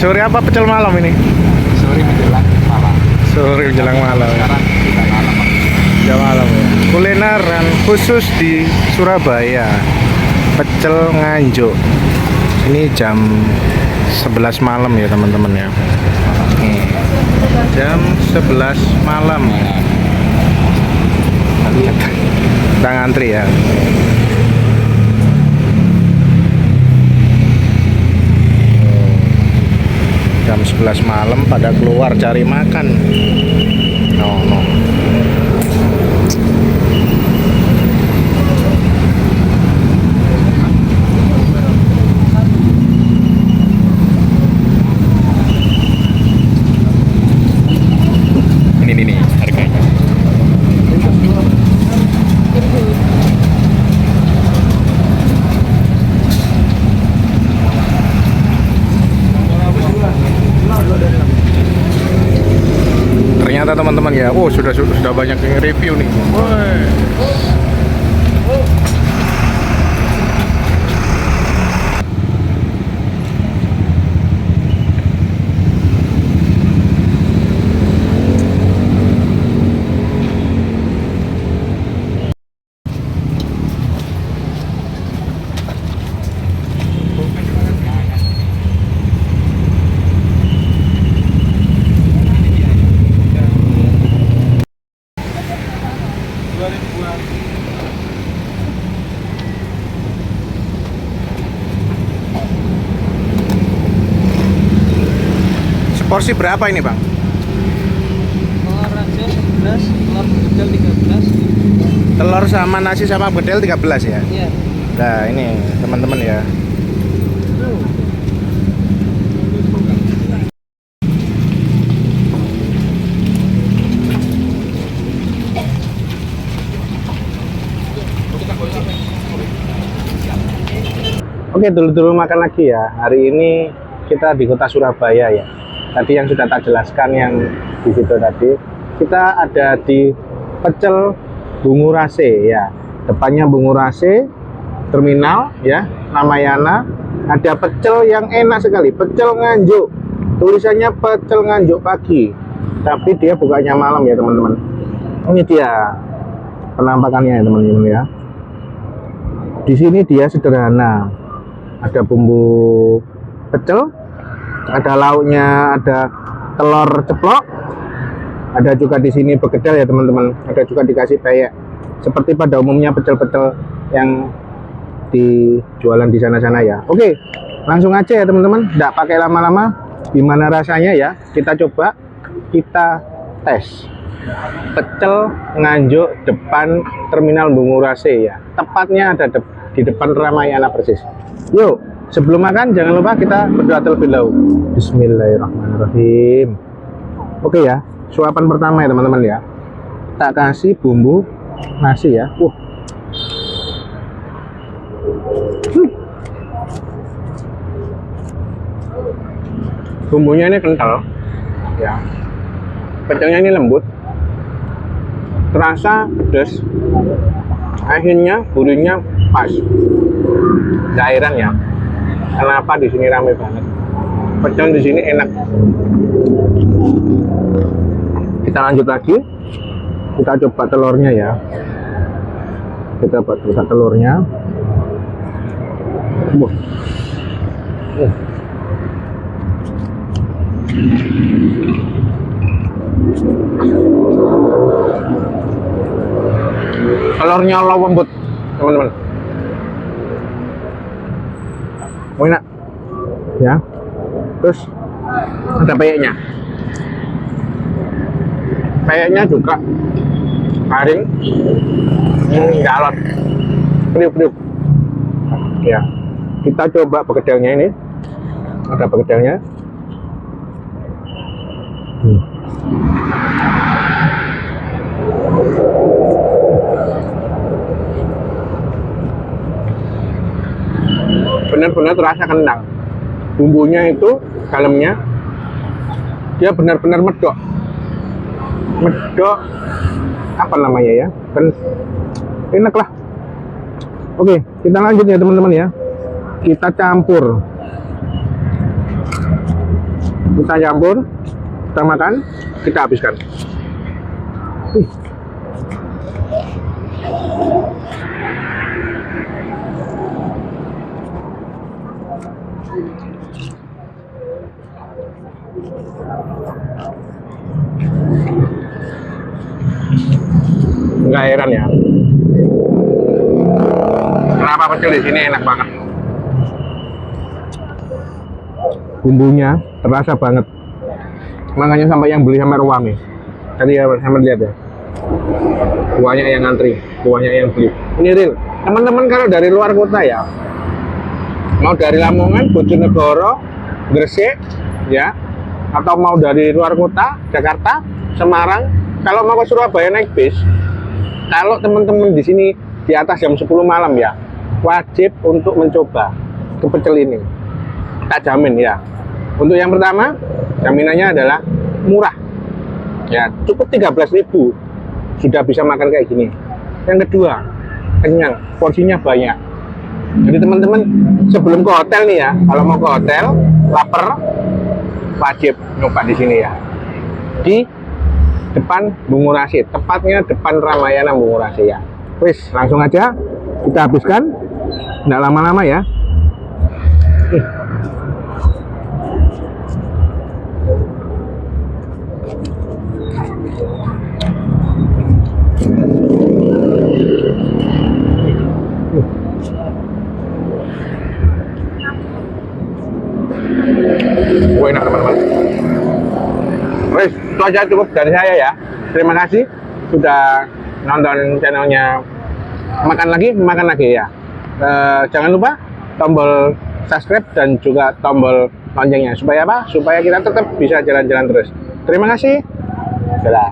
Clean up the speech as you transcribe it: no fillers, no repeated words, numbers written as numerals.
Sore apa pecel malam ini? Sore menjelang malam. Sore menjelang malam. Sekarang kita malam. Jam malam ya. Kulineran khusus di Surabaya. Pecel nganjuk. Ini jam 11 malam ya teman-teman ya. Jam 11 malam. Kita ngantri ya. Jam 11 malam pada keluar cari makan. No. Ini harganya. Ternyata teman-teman ya, sudah banyak yang review nih. Woi. Porsi berapa ini bang? Telur aja 11, telur bedel 13. Telur sama nasi sama bedel 13 ya? Iya. Nah ini teman-teman ya. Oke, dulu makan lagi ya. Hari ini kita di kota Surabaya ya. Tadi yang sudah tak jelaskan yang di situ tadi, kita ada di Pecel Bungurase ya. Depannya Bungurase terminal ya, Ramayana. Ada pecel yang enak sekali, pecel nganjuk. Tulisannya pecel nganjuk pagi, tapi dia bukanya malam ya teman-teman. Ini dia penampakannya ya teman-teman ya. Di sini dia sederhana. Ada bumbu pecel, ada lauknya, ada telur ceplok, ada juga di sini begedel ya teman-teman. Ada juga dikasih peyek, seperti pada umumnya pecel-pecel yang dijualan di sana-sana ya. Oke, langsung aja ya teman-teman, tidak pakai lama-lama. Gimana rasanya ya? Kita coba, kita tes. Pecel nganjuk depan terminal Bungurase ya. Tepatnya ada di depan Ramayana persis. Yuk, sebelum makan jangan lupa kita berdoa terlebih dahulu. Bismillahirrahmanirrahim. Oke ya, suapan pertama ya teman-teman ya. Tak kasih bumbu nasi ya. Bumbunya ini kental ya. Pecelnya ini lembut. Terasa pedas. Akhirnya gurihnya pas. Cairan ya. Kenapa di sini ramai banget? Pecel di sini enak. Kita lanjut lagi. Kita coba telurnya ya. Kita coba telurnya. Telurnya lembut, teman-teman. Enak ya. Terus ada peyeknya. Peyeknya juga garing, galot, kriuk-kriuk ya. Kita coba begedelnya ini. Ada begedelnya. Benar-benar terasa kentang. Bumbunya itu dalamnya dia benar-benar medok apa namanya ya, kan enak lah. Oke, kita lanjut ya teman-teman ya. Kita campur Kita campur, kita makan, kita habiskan. Nggak heran ya, kenapa pecel di sini enak banget. Bumbunya terasa banget, makanya sampai yang beli sampai ruame. Tadi ya sama lihat ya, banyak yang ngantri, banyak yang beli. Ini real, teman-teman kalau dari luar kota ya, mau dari Lamongan, Bojonegoro, Gresik, ya, atau mau dari luar kota, Jakarta, Semarang, kalau mau ke Surabaya naik bis, kalau teman-teman di sini di atas jam 10 malam ya, wajib untuk mencoba ke pecel ini. Tak jamin ya. Untuk yang pertama, jaminannya adalah murah. Ya, cukup 13.000 sudah bisa makan kayak gini. Yang kedua, kenyang, porsinya banyak. Jadi teman-teman sebelum ke hotel nih ya, kalau mau ke hotel, lapar, wajib nyoba di sini ya. Di depan Bungurasi, tepatnya depan Ramayana Bungurasi ya. Wis, langsung aja kita habiskan, nggak lama-lama ya. Enak teman-teman. Wes, itu aja cukup dari saya ya. Terima kasih sudah nonton channelnya makan lagi ya. Jangan lupa tombol subscribe dan juga tombol loncengnya supaya apa? Supaya kita tetap bisa jalan-jalan terus. Terima kasih. Dadah.